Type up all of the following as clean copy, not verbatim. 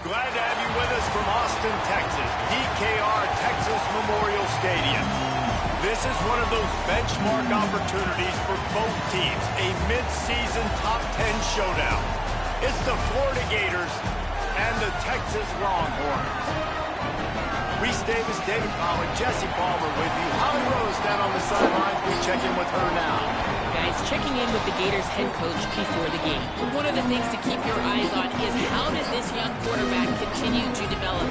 Glad to have you with us from Austin, Texas, DKR Texas Memorial Stadium. This is one of those benchmark opportunities for both teams, a mid-season top 10 showdown. It's the Florida Gators and the Texas Longhorns. Reese Davis, David Pollack, Jesse Palmer with you. Holly Rose down on the sidelines. We check in with her now. Guys, checking in with the Gators head coach before the game. One of the things to keep your eyes on is how does this young quarterback continue to develop?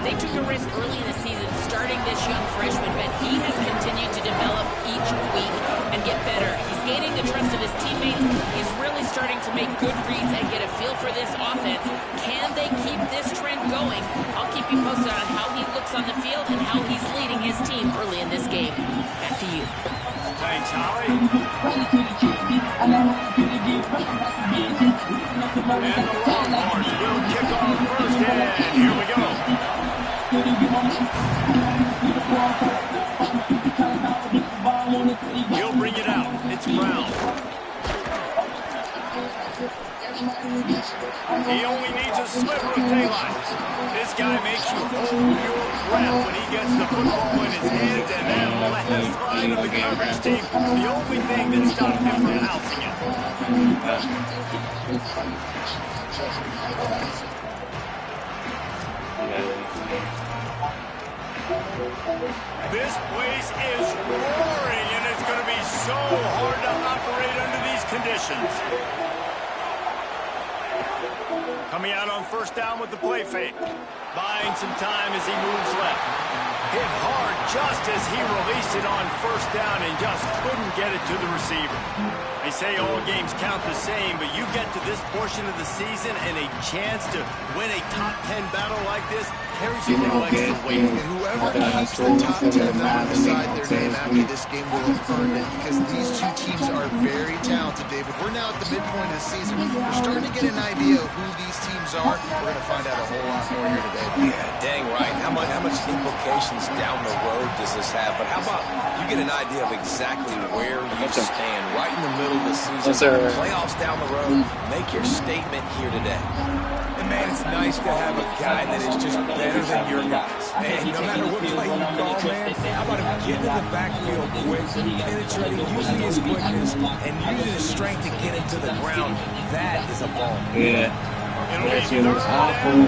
They took a risk early in the season starting this young freshman, but he has continued to develop each week and get better. He's gaining the trust of his teammates. He's really starting to make good reads and get a feel for this offense. Can they keep this trend going? I'll keep you posted on how he looks on the field and how he's leading his team early in this game. Back to you. Thanks, Holly. And the Longhorns will kick off first, and here we go. He'll bring it out. It's Brown. He only needs a sliver of daylight. This guy makes you hold your breath when he gets the football in his hands, and that last line of the coverage team, the only thing that stopped him from housing it. This place is roaring, and it's going to be so hard to operate under these conditions. Coming out on first down with the play fake. Buying some time as he moves left. Hit hard just as he released it on first down and just couldn't get it to the receiver. They say all games count the same, but you get to this portion of the season and a chance to win a top 10 battle like this carries a little extra weight. And whoever keeps the top 10 number beside their name after this game will have earned it, because these two teams are very talented, David. We're now at the midpoint of the season. We're starting to get an idea of who these teams are. We're going to find out a whole lot more here today. Yeah, dang right. How much implications down the road does this have? But how about you get an idea of exactly where you stand right in the middle of the season, playoffs down the road, make your statement here today. And man, it's nice to have a guy that is just better than your guys. And no matter what play you call, man, how about him getting in the backfield quick, penetrating, using his quickness, and using his strength to get into the ground. That is a ball. Yeah. That's it was awful.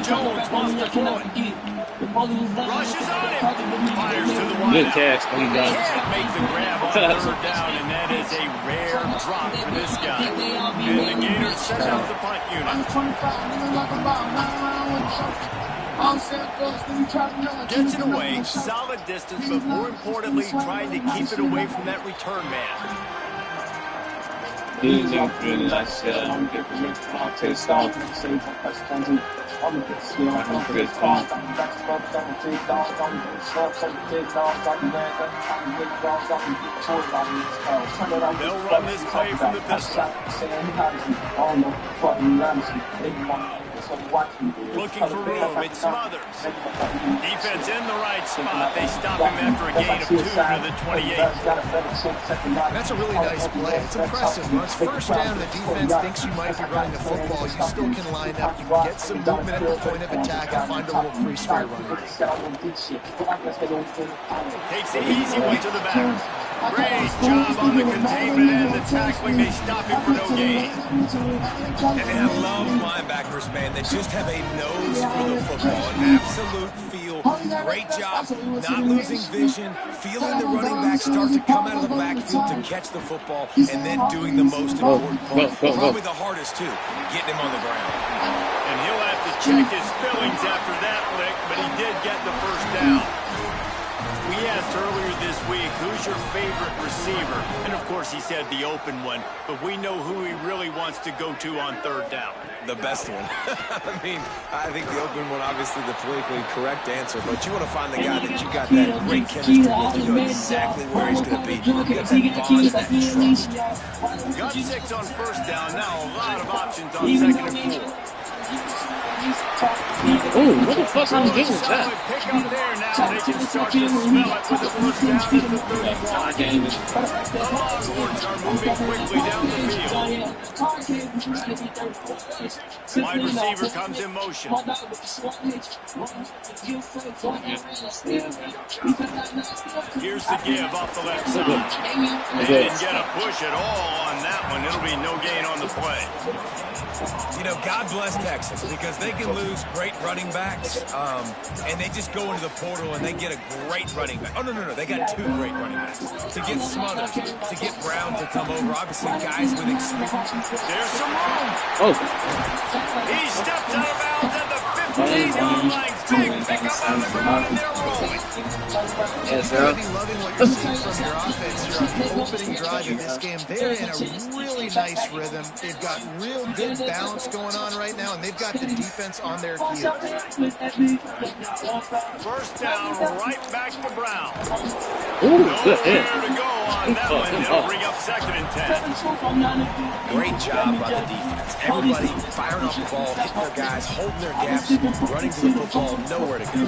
Jones wants to throw it. Rushes on him. Fires to the wide. Good catch. He can't make the grab on third down, and that is a rare drop for this guy. And the Gators send out the punt unit. Gets it away, solid distance, but more importantly, trying to keep it away from that return man. They'll run this play from the pistol. Looking for room, it's Smothers. Defense in the right spot. They stop him after a gain of 2 to the 28. That's a really nice play. It's impressive. When it's first down, the defense thinks you might be running the football. You still can line up. You can get some movement at the point of attack and find a little crease for your runner. Takes the easy one to the back. Great job on the containment and the tackling. They stop him for no gain. And I love linebackers, man, that just have a nose for the football, an absolute feel. Great job not losing vision, feeling the running back start to come out of the backfield to catch the football, and then doing the most important part, probably the hardest too, getting him on the ground. And he'll have to check his fillings after that lick, but he did get the first down. We asked earlier this week, who's your favorite receiver? And of course he said the open one, but we know who he really wants to go to on third down. The best one. I mean, I think the open one, obviously the politically correct answer, but you want to find the guy that you got that great chemistry with, you know exactly where he's going to be. You get that bond, that trust. Got 6 on first down, now a lot of options on second and 4. Oh, what the fuck kind of game was that? Pick up there now. They can start to smell it with the first down at the 31. The Longhorns are moving quickly down the field. Wide receiver comes in motion. Here's the give off the left side. They didn't get a push at all on that one. It'll be no gain on the play. You know, God bless Texas, because they can lose great running backs, and they just go into the portal and they get a great running back. Oh, no, they got 2 great running backs. To get Smothers, to get Brown to come over, obviously guys with experience. There's some room. Oh. He steps out of bounds at the 15-yard line. Big pickup on the ground, and they're rolling. Yes, You're going to be loving what you're seeing from your offense here on the opening drive of this game. They're in a really nice rhythm. They've got real good balance going on right now, and they've got the defense on their heels. First down, right back to Brown. Ooh, good hit. Nowhere to go on that one. They'll bring up 2nd and 10. Great job by the defense. Everybody firing off the ball, hitting their guys, holding their gaps, running to the football, nowhere to go.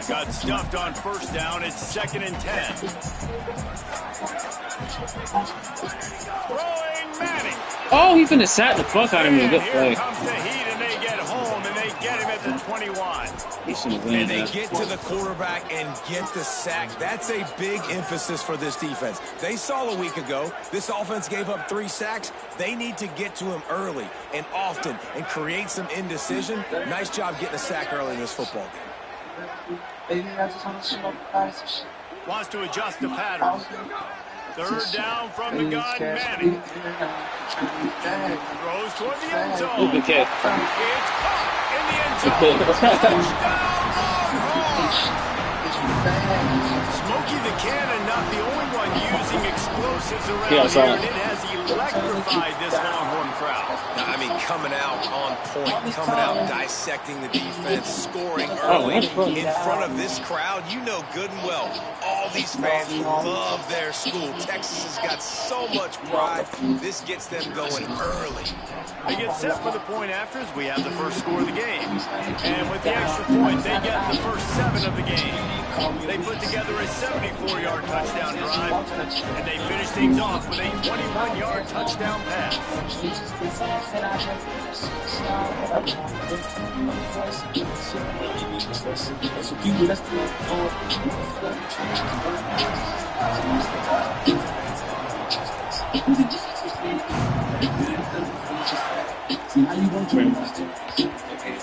Got stuffed on first down. It's 2nd and 10. Throwing Manning. Oh, he finna sack the fuck out of me. Good play. Here comes the heat, and they get home, and they get him at the 21. He should have And they get to the quarterback and get the sack. That's a big emphasis for this defense. They saw a week ago, this offense gave up 3 sacks. They need to get to him early and often and create some indecision. Nice job getting a sack early in this football game. Wants to adjust the pattern. 3rd down from the gun, Manning. Throws toward the end zone. Ooh, good kick. It's caught in the end zone. Touchdown, Longhorns. Smokey the Cannon, not the only one using explosives around here, and it has electrified this Longhorn crowd. I mean, coming out on point, coming out dissecting the defense, scoring early in front of this crowd. You know good and well, all these fans love their school. Texas has got so much pride. This gets them going early. They get set for the point afters. We have the first score of the game. And with the extra point, they get the first 7 of the game. They put together a 74-yard touchdown drive, and they finish things off with a 21-yard touchdown pass.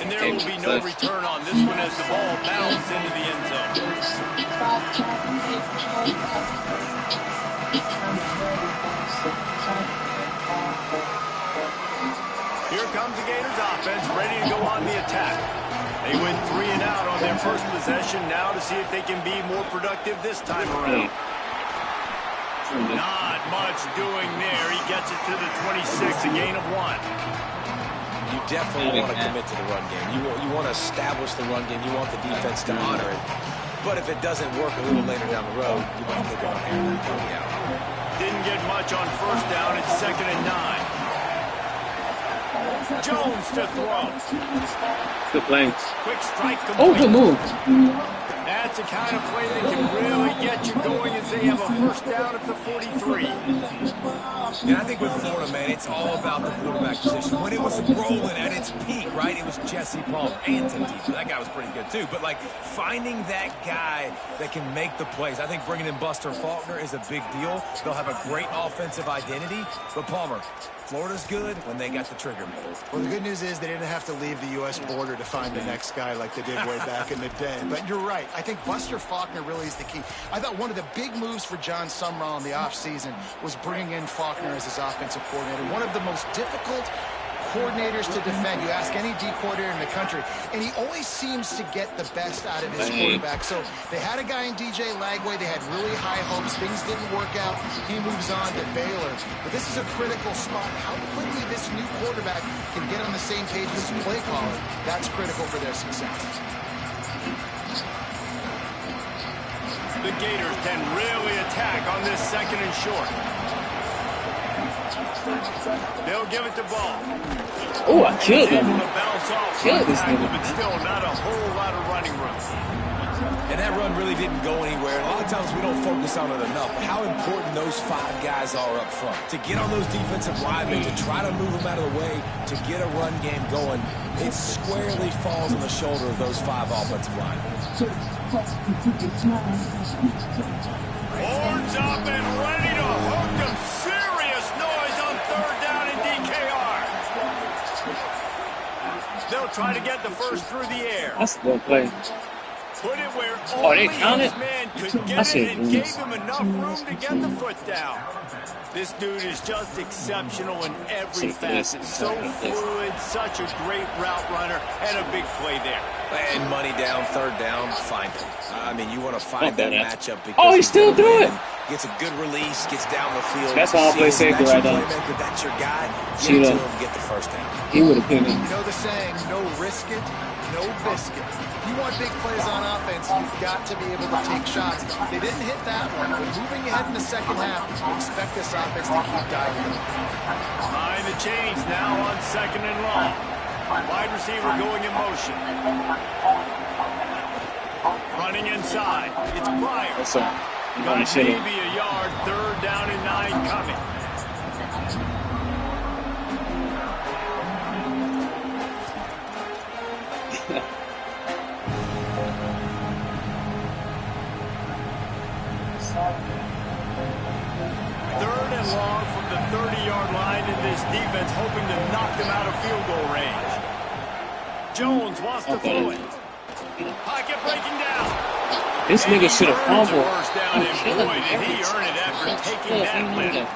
And there will be no return on this one as the ball bounces into the end zone. Here comes the Gators offense, ready to go on the attack. They went 3 and out on their first possession, now to see if they can be more productive this time around. Not much doing there. He gets it to the 26, a gain of 1. You definitely want to commit to the run game. You want to establish the run game. You want the defense to honor it. But if it doesn't work a little later down the road, you might think about airing that play out. Didn't get much on first down. It's 2nd and 9. Jones to throw. Good play. Quick strike complete. Oh, good move. That's the kind of play that can really get you going as they have a first down at the 43. And I think with Florida, man, it's all about the quarterback position. When it was rolling at its peak, right, it was Jesse Palmer and Tim Tebow. That guy was pretty good, too. But, like, finding that guy that can make the plays, I think bringing in Buster Faulkner is a big deal. They'll have a great offensive identity. But, Palmer, Florida's good when they got the trigger move. Well, the good news is they didn't have to leave the U.S. border to find the next guy like they did way back in the day. But you're right. I think Buster Faulkner really is the key. I thought one of the big moves for John Sumrall in the offseason was bringing in Faulkner as his offensive coordinator. One of the most difficult coordinators to defend. You ask any D coordinator in the country, and he always seems to get the best out of his quarterback. So they had a guy in DJ Lagway. They had really high hopes. Things didn't work out. He moves on to Baylor. But this is a critical spot. How quickly this new quarterback can get on the same page with his play caller, that's critical for their success. The Gators can really attack on this 2nd and short. They'll give it to Ball. Oh, I killed him. Able to bounce off Killed this tackle, nigga. but still not a whole lot of running room. And that run really didn't go anywhere. And a lot of times we don't focus on it enough. How important those 5 guys are up front. To get on those defensive linemen, to try to move them out of the way, to get a run game going, it squarely falls on the shoulder of those 5 offensive linemen. Horns up and ready to hook them. Serious noise on 3rd down in DKR. They'll try to get the first through the air. That's a good play. Put it where they only count his it? man could I get see it and it. gave him enough room to get the foot down. This dude is just exceptional in every facet. So fluid, such a great route runner, and a big play there. And money down, 3rd down, find him. I mean, you want to find that matchup because oh, he still do it. Gets a good release, gets down the field. That's why I play safety right now. That's your guy. Get it to him, get the first down. He would have pinned him. You know the saying, no risk it, no biscuit. If you want big plays on offense, you've got to be able to take shots. They didn't hit that one, but moving ahead in the second half, expect this offense to keep diving. Behind the chains now on 2nd and long. Wide receiver going in motion. Running inside. It's Pryor. What's up? Got maybe a yard. 3rd down and 9 coming. Third and long from the 30-yard line, and this defense hoping to knock them out of field goal range. Jones wants to throw it. Pocket breaking down. This nigga should have fumbled. First down, and boy, did he earn it after taking that lift.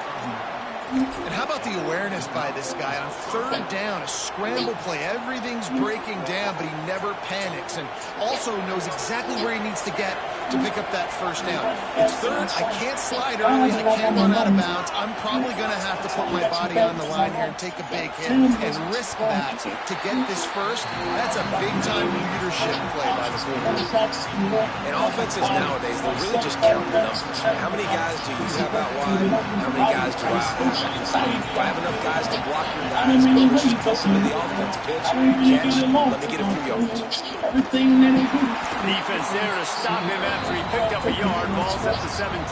And how about the awareness by this guy on 3rd down, a scramble play. Everything's breaking down, but he never panics and also knows exactly where he needs to get to pick up that first down. It's 3rd. I can't slide early. I can't run out of bounds. I'm probably going to have to put my body on the line here and take a big hit and risk that to get this first. That's a big-time leadership play by the quarterback. And offenses nowadays, they really just count the numbers. How many guys do you have out wide? How many guys do I have? If I have enough guys to block your guys, let's just poke them in the offense. Pitch, catch, let me get a few yards. Defense there to stop him after he picked up a yard. Ball's at the 17.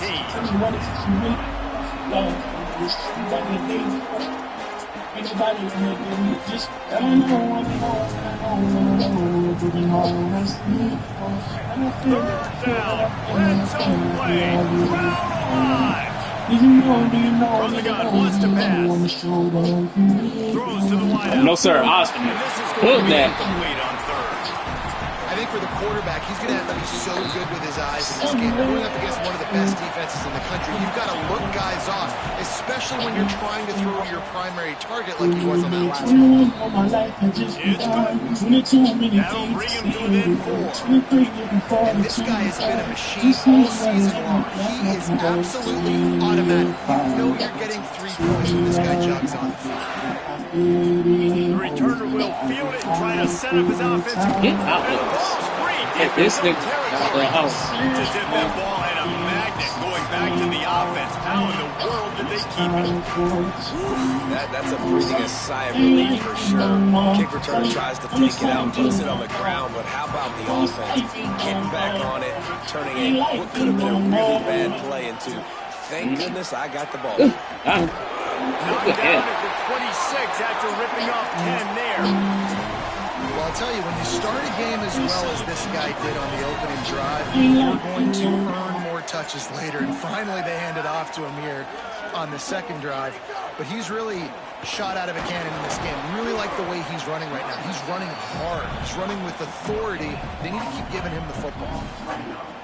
Third down, red zone play, crowd alive. From the gun, wants to pass. Throws to the wideout. No, sir. Austin. And this is Look going to be that. incomplete on 3rd. I think for the quarterback, he's going to have to be so good with his eyes in this game. Going up against one of the best defenses in the country, you've got to look guys off, especially when you're trying to throw your primary target like he was on that last one. It's good. That'll bring him to within 4. And this guy has been a machine all season long. He is absolutely automatic. You know you're getting 3 points when this guy jogs on the field. The returner will field it and try to set up his offensive. Get out And the of ball's free. Get this nigga out of the house. It's as if that ball had a magnet going back to the offense. How in the world did they keep it? That's a breathing a sigh of relief for sure. Kick returner tries to take it out, puts it on the ground, but how about the offense getting back on it, turning a what could have been a really bad play into, thank goodness I got the ball. Knocked down at the 26 after ripping off 10 there. Well, I'll tell you, when you start a game as well as this guy did on the opening drive, you're going to earn more touches later. And finally, they handed off to him here on the 2nd drive. But he's really shot out of a cannon in this game. Really like the way he's running right now. He's running hard. He's running with authority. They need to keep giving him the football.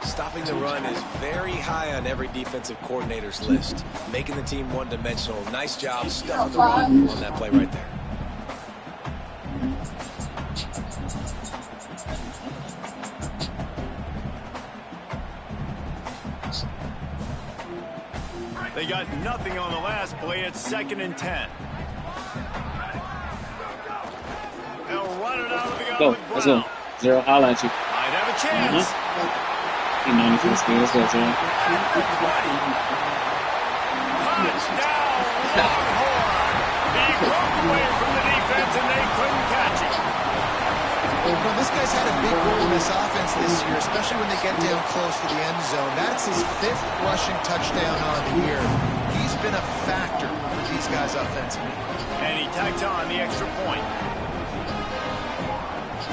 Stopping the run is very high on every defensive coordinator's list. Making the team one-dimensional. Nice job stuffing the run on that play right there. They got nothing on the last play. It's 2nd and 10. They'll run it out of the gun Go. with Let's go. Brown. 0, holla at you. Might have a chance. He knows he's good. Let's go, Zero. At the 20. Touchdown, Longhorn. He broke away from the defense, and they couldn't catch him. Well, this guy's had a big role in this offense this year, especially when they get down close to the end zone. That's his 5th rushing touchdown on the year. He's been a factor for these guys offensively. And he tacked on the extra point.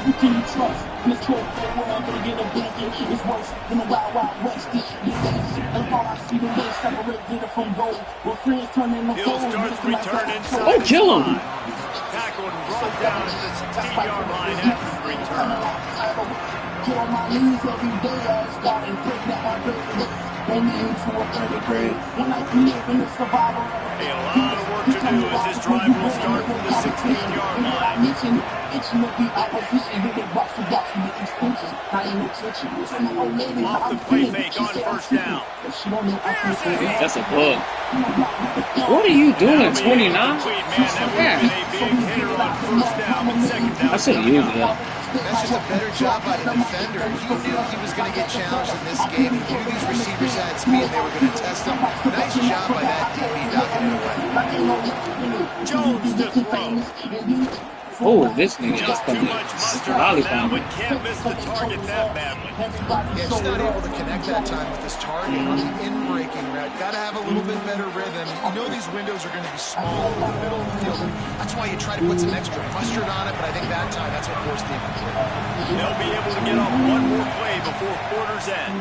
You can trust this whole world gonna get a blanket. It's worse than the Wild Wild West. And all I see the way separate glitter from gold. Well, friends turn in the He'll start the return inside. Oh, kill him! Tackled and brought down at the 16-yard line after the return. Get on my knees every day, I start and break that my break. They need to a 3rd grade. When I live in the survival. A lot of work to do as this drive will start from the 16-yard line. Off the play fake on first down. That's a bug. What are you doing, 29? Yeah. I should have used that. That's just a better job by the defender. He knew he was going to get challenged in this game. He knew these receivers had speed and they were going to test him. Nice job by that DB ducking it away. Jones to throw. Oh, this nigga is Just too fucking much mustard on that lollipop. one. Can't miss the target that badly. Yeah, just not able to connect that time with his target on the in-breaking route. Got to have a little bit better rhythm. You know these windows are going to be small in the middle of the field. That's why you try to put some extra mustard on it, but I think that time that's what forced the incomplete. They'll be able to get off one more play before quarter's end.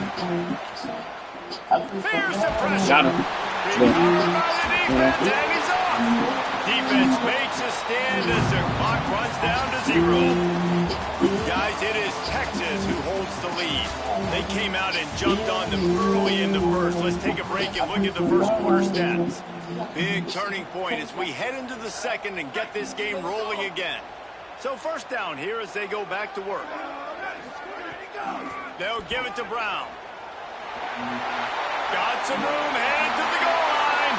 Fierce pressure. Got him. Recovered by the defense, and he's off. Defense makes a stand as the clock runs down to 0. Guys, it is Texas who holds the lead. They came out and jumped on them early in the first. Let's take a break and look at the first quarter stats. Big turning point as we head into the second and get this game rolling again. So first down here as they go back to work. They'll give it to Brown. Got some room, headed to the goal line.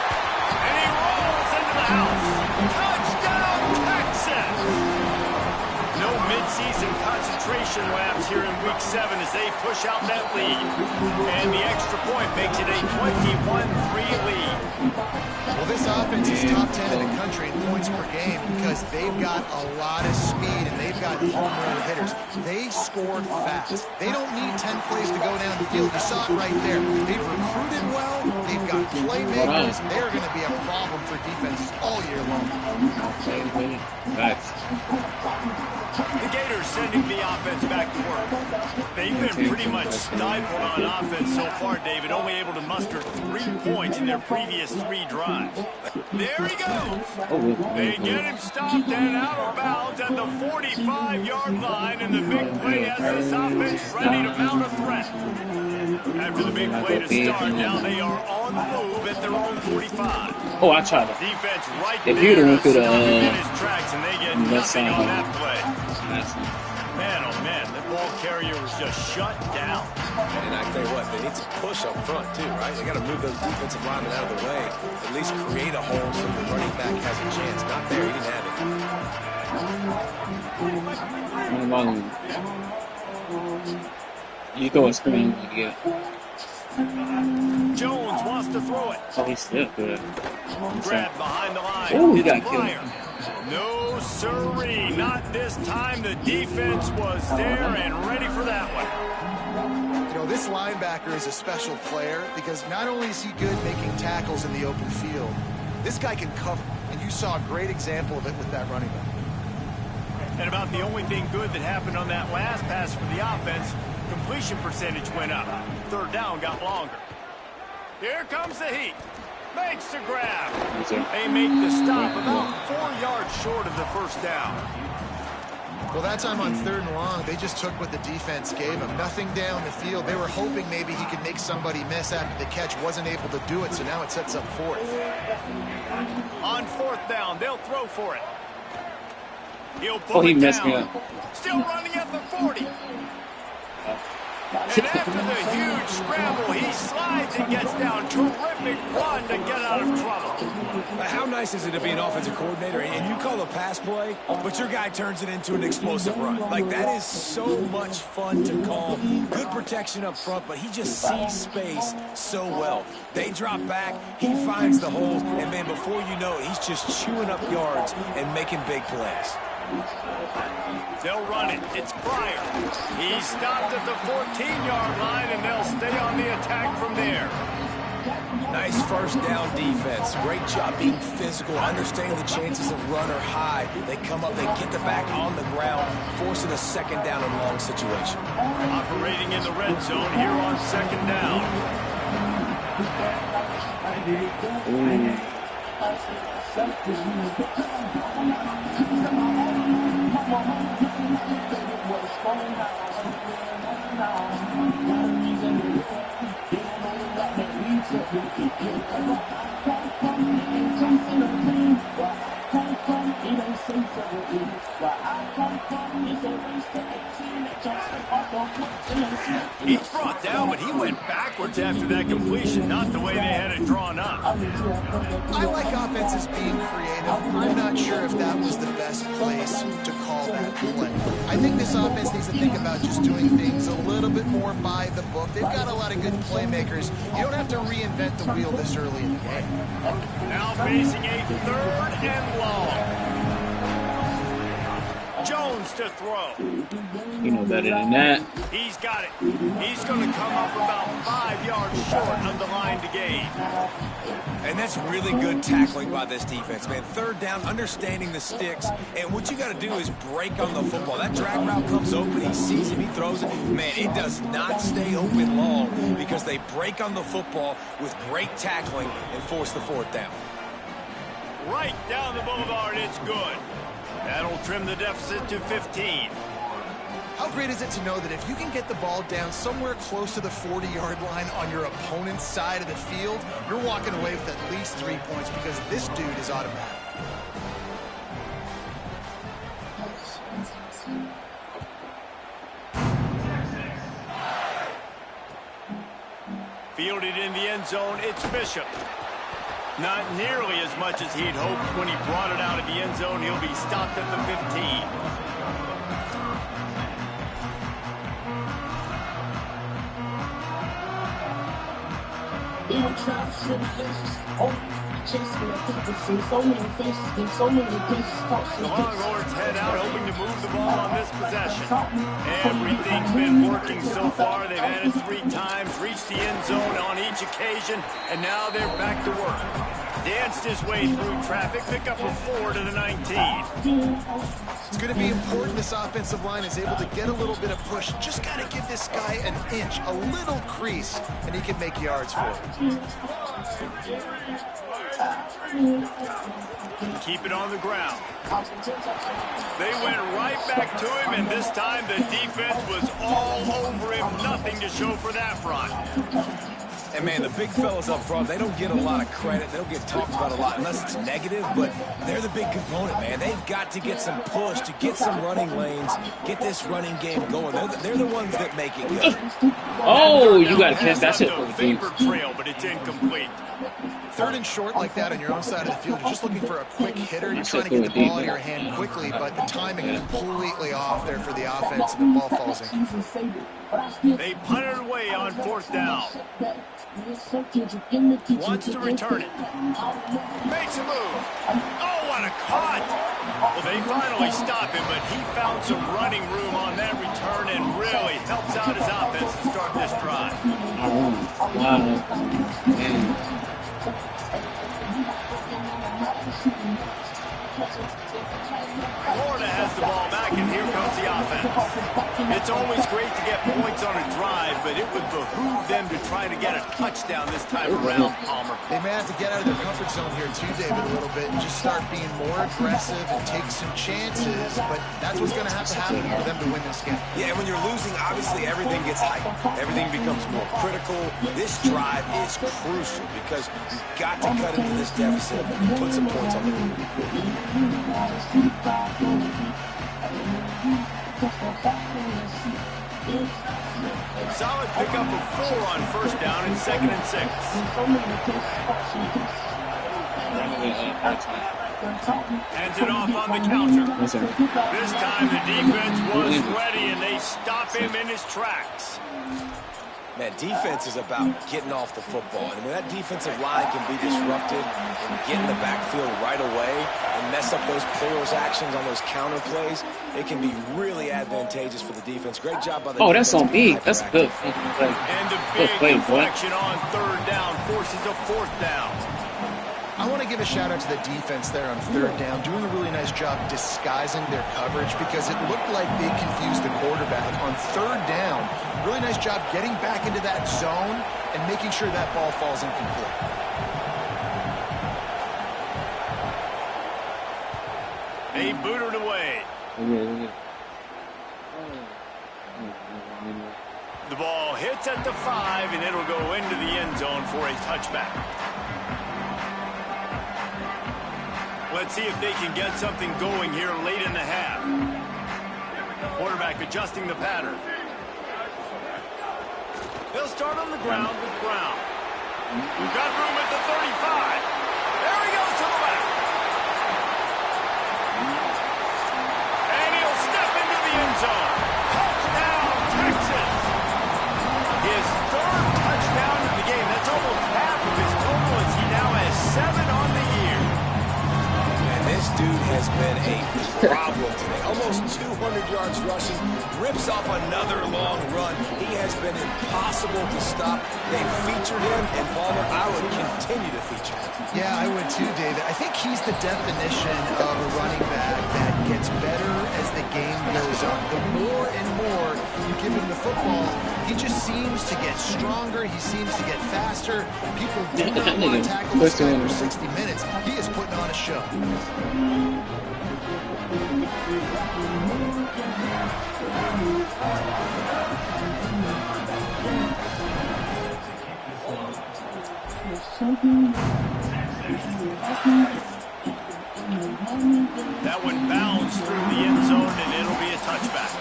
And he rolls into the house. Touchdown, Texas! No midseason concentration laps here in Week 7 as they push out that lead. And the extra point makes it a 21-3 lead. Well, this offense is top 10 in the country in points per game because they've got a lot of speed and they've got home run hitters. They scored fast. They don't need 10 plays to go down the field. You saw it right there. They've recruited well. They've got playmakers. They're going to be a problem for defenses all year long. Nice. The Gators sending the offense back to work. They've been pretty much stifled on offense so far, David, only able to muster 3 points in their previous 3 drives. There he goes. They get him stopped and out of bounds at the 45-yard line, and the big play has this offense ready to mount a threat. After the big play to start, now they are on the move at their own 45. Oh, I tried to. Defense right If there you'd have went to through stop him the, in his tracks, and they get left nothing side. on that play. Nice. Man, oh man, the ball carrier was just shut down. And I tell you what, they need to push up front too, right? They got to move those defensive linemen out of the way, at least create a hole so the running back has a chance. Not there, he didn't have it. You throw a screen, you get. Jones wants to throw it. Oh, he's still good. Grab behind the line. Oh, he It's got killed. Pryor. No sirree, not this time. The defense was there and ready for that one. You know, this linebacker is a special player because not only is he good making tackles in the open field, this guy can cover. And you saw a great example of it with that running back. And about the only thing good that happened on that last pass for the offense, completion percentage went up. Third down got longer. Here comes the heat. Makes the grab. They make the stop about 4 yards short of the first down. Well, that time on 3rd and long, they just took what the defense gave them. Nothing down the field. They were hoping maybe he could make somebody miss after the catch. Wasn't able to do it, so now it sets up 4th. On 4th down, they'll throw for it. He'll pull Oh, he it messed down. me up. Still running at the 40. And after the huge scramble, he slides and gets down. Terrific run to get out of trouble. But how nice is it to be an offensive coordinator and you call a pass play, but your guy turns it into an explosive run? Like, that is so much fun to call. Good protection up front, but he just sees space so well. They drop back, he finds the holes, and, man, before you know it, he's just chewing up yards and making big plays. They'll run it. It's Pryor. He's stopped at the 14-yard line, and they'll stay on the attack from there. Nice first down defense. Great job being physical, understanding the chances of run are high. They come up, they get the back on the ground, forcing a second down and long situation. Operating in the red zone here on second down. He's brought down, but he went backwards after that completion, not the way they had it drawn up. I like offenses being creative. I'm not sure if that was the best place to call that play. I think this offense needs to think about just doing things a little bit more by the book. They've got a lot of good playmakers. You don't have to reinvent the wheel this early in the game. Now facing a 3rd and long. Jones to throw. You know better than that. He's got it. He's going to come up about 5 yards short of the line to gain. And that's really good tackling by this defense, man. 3rd down, understanding the sticks. And what you got to do is break on the football. That drag route comes open. He sees him. He throws it. Man, it does not stay open long because they break on the football with great tackling and force the 4th down. Right down the boulevard. It's good. That'll trim the deficit to 15. How great is it to know that if you can get the ball down somewhere close to the 40-yard line on your opponent's side of the field, you're walking away with at least 3 points because this dude is automatic. Fielded in the end zone, it's Bishop. Not nearly as much as he'd hoped when he brought it out of the end zone. He'll be stopped at the 15. The Longhorns head out hoping to move the ball on this possession. Everything's been working so far. They've had it 3 times, reached the end zone on each occasion, and now they're back to work. Danced his way through traffic, pick up a 4 to the 19. It's going to be important this offensive line is able to get a little bit of push. Just got to give this guy an inch, a little crease, and he can make yards for it. Keep it on the ground. They went right back to him, and this time the defense was all over him. Nothing to show for that front. And, man, the big fellas up front, they don't get a lot of credit. They don't get talked about a lot unless it's negative, but they're the big component, man. They've got to get some push to get some running lanes, get this running game going. They're the ones that make it go. Oh, you got to catch that shit. Vapor trail, but it's incomplete. 3rd and short like that on your own side of the field, you're just looking for a quick hitter. You're trying to get the ball out of your hand quickly, but the timing is completely off there for the offense, and the ball falls in. They punt it away on 4th down. Wants to return it. Makes a move. Oh, what a cut! Well, they finally stop him, but he found some running room on that return and really helps out his offense to start this drive. Wow. Florida has the ball back, and here comes the offense. It's always great to get points on a drive, but it would behoove them to try to get a touchdown this time around, Palmer. They may have to get out of their comfort zone here too, David, a little bit, and just start being more aggressive and take some chances, but that's what's going to have to happen for them to win this game. Yeah, when you're losing, obviously everything gets hyped. Everything becomes more critical. This drive is crucial because you've got to cut into this deficit and put some points on the board. Solid pickup of 4 on 1st down and 2nd and 6. Hands it off on the counter. Yes, sir. This time the defense was ready, and they stop him in his tracks. Man, defense is about getting off the football. And when that defensive line can be disrupted and get in the backfield right away and mess up those players' actions on those counter plays, it can be really advantageous for the defense. Great job by the defense. Oh, that's on me. That's good. And the big deflection on third down forces a fourth down. I want to give a shout out to the defense there on third down, doing a really nice job disguising their coverage because it looked like they confused the quarterback on third down. Really nice job getting back into that zone and making sure that ball falls incomplete. They boot it away. The ball hits at the 5, and it'll go into the end zone for a touchback. Let's see if they can get something going here late in the half. Quarterback adjusting the pattern. They'll start on the ground with Brown. We've got room at the 35. There he goes to the left. And he'll step into the end zone. Touchdown, Texas. His third touchdown of the game. That's almost half of his total as he now has 7 on the year. This dude has been a problem today. Almost 200 yards rushing. Rips off another long run. He has been impossible to stop. They've featured him, and Palmer, I would continue to feature him. Yeah, I would too, David. I think he's the definition of a running back that gets better as the game goes on. The more and more you give him the football, he just seems to get stronger. He seems to get faster. People do not want to tackle this guy for 60 minutes. He is putting on a show. That one bounds through the end zone, and it'll be a touchback.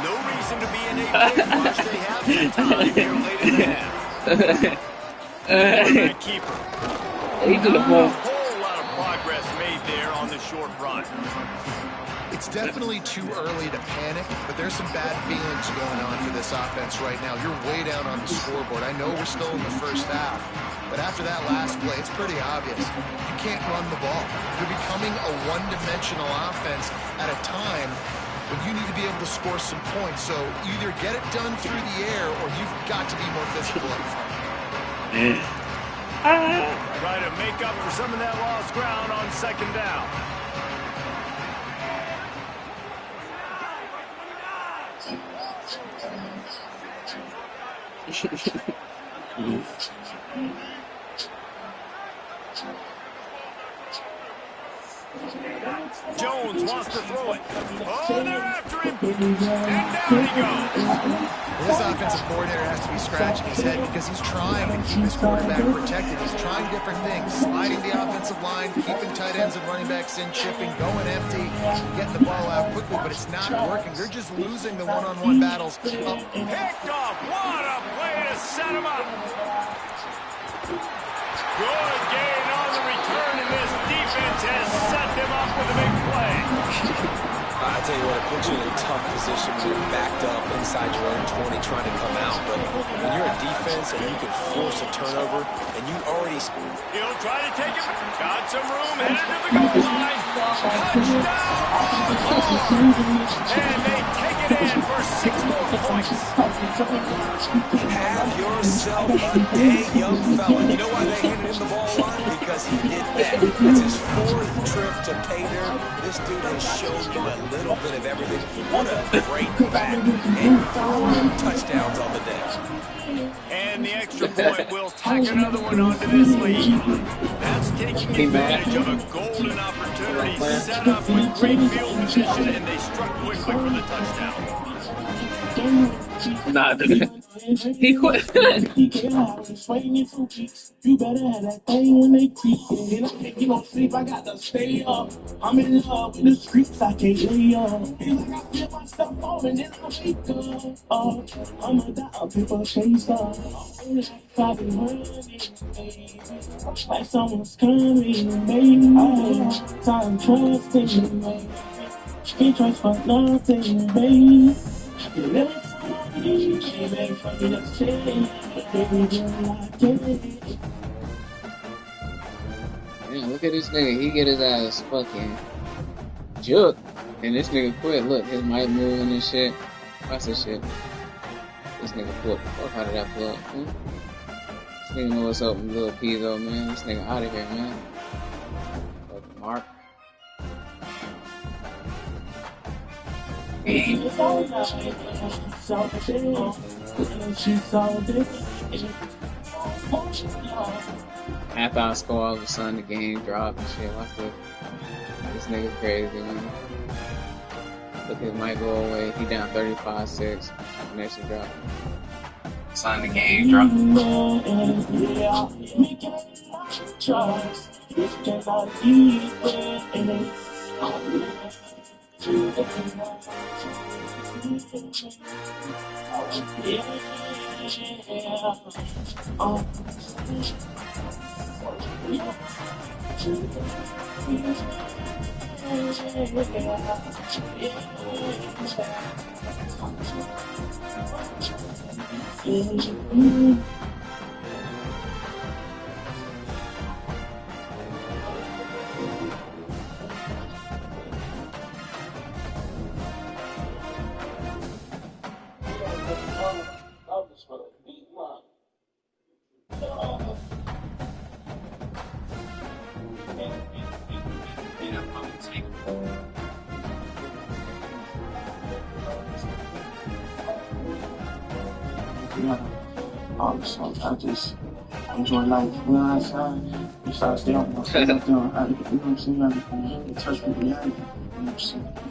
No reason to be in a big rush. They have some time here late in the half. Quarterback keeper. A whole lot of progress made there on the short run. It's definitely too early to panic, but there's some bad feelings going on for this offense right now. You're way down on the scoreboard. I know we're still in the first half, but after that last play, it's pretty obvious. You can't run the ball. You're becoming a one-dimensional offense at a time when you need to be able to score some points. So either get it done through the air or you've got to be more physical up front. Try to make up for some of that lost ground on second down. Jones wants to throw it. Oh, they're after him. And down he goes. This offensive coordinator has to be scratching his head because he's trying to keep his quarterback protected. He's trying different things, sliding the offensive line, keeping tight ends and running backs in, chipping, going empty, getting the ball out quickly, but it's not working. They're just losing the one-on-one battles. Picked off. What a play to set him up. Good gain on the return, and this defense has set them up with a big play. I tell you what, it puts you in a tough position when you're backed up inside your own 20 trying to come out. But when you're a defense and you can force a turnover and you already... He'll try to take it. Got some room, headed to the goal line. Touchdown! And they take it in for 6 more points. Have yourself a day, young fella. You know why they handed him the ball a lot? Because he did that. It's his 4th trip to pay dirt. This dude has shown you a little bit of everything. What a great back. And 4 touchdowns on the day. And the extra point will tack another one onto this lead. That's taking advantage of a golden opportunity set up with great field position, and they struck quickly for the touchdown. Nah, he quit. You better have that thing when they creep. And I can't get no sleep, I got to stay up. I'm in love with the streets, I can't lay up. Feel like I feel myself falling, then I wake up. I'm a dog, people chase up. I've been running, baby. Like someone's coming, baby. I have time trusting, baby. Can't trust for nothing, baby. Every time I need you, baby, for me to change, baby, you're like it. Man, look at this nigga. He get his ass fucking juke. And this nigga quit. Look, his mic moving and shit. Watch this shit. This nigga flip. Fuck out of that flip. This nigga know what's up with Lil P though, man. This nigga out of here, man. Fucking Mark. After I score, all of a sudden the game dropped and shit. Watch this nigga crazy, man. Look, his might go away. He down 35-6. Next to drop. Sign the game, drop. I just enjoy life. When I outside, you start staying on my phone. You know what I'm saying? It touched me reality. You know what I'm saying?